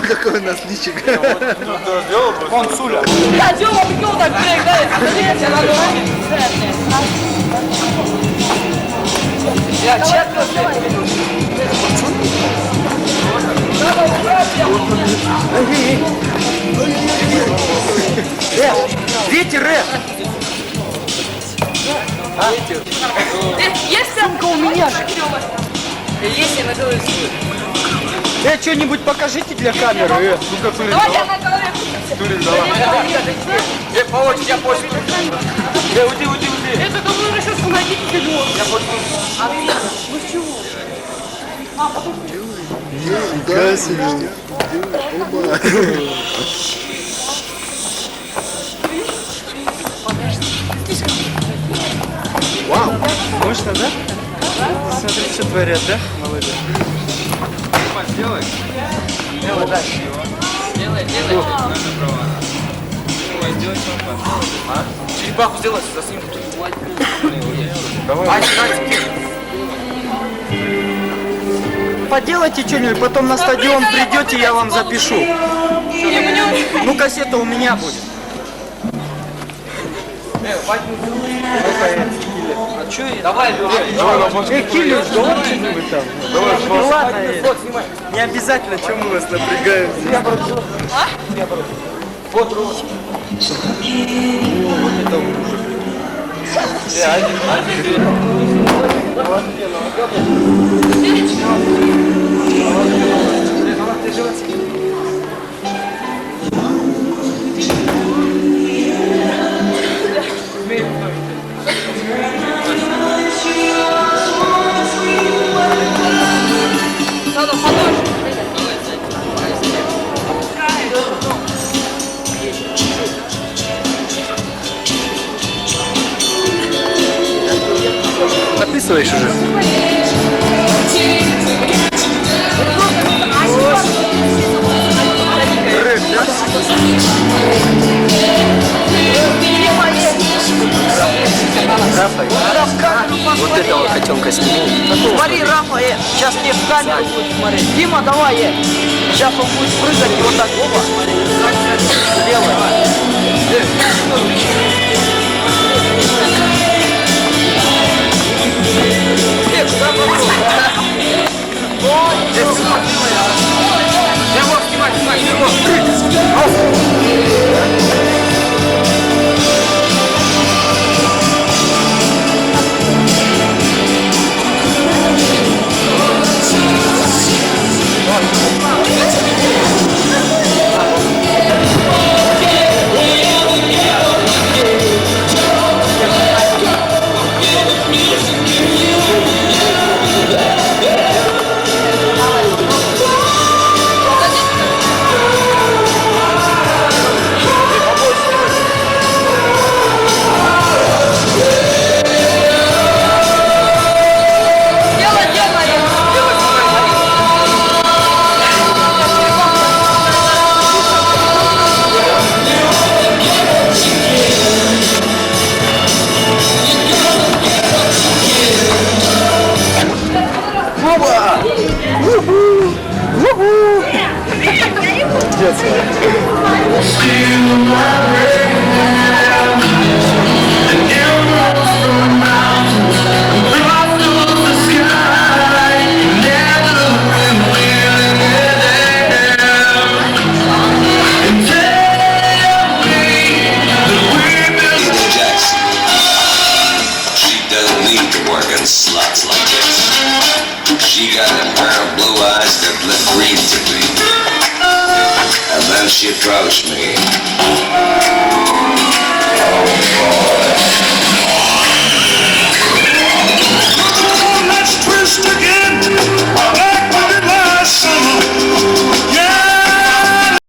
какой у нас личик. Он Суля. Я Дёма, ты кого так прыгаешь? Я честно. Ветер, Есть самка у меня же. Есть, я на голове сидит. что-нибудь покажите для камеры. Давай я на голове. По очереди, я после. Уйди. Это давно уже сейчас найдите телефон. Я после. Ну с чего? Нифига себе. Оба. Вау. Мощно, да? Смотри, что творят, да? Молодец. Сделай. Делай дальше. Делай. Черепаху сделай, за снимку. Давай. Поделайте что-нибудь, потом на стадион придете, я вам запишу. Ну, кассета у меня будет. Давай, Киллер, давай что-нибудь там. Ну ладно, не обязательно, чем мы вас напрягаем. Вот руку. Вот это мужик. Записываешь уже? Вот этого котенка сниму. Смотри, Рафа, сейчас мне в камеру будет смотреть. Дима, давай, сейчас он будет прыгать и вот так, оба. Sluts like this. She got a pair of blue eyes that look green to me. And then she approached me.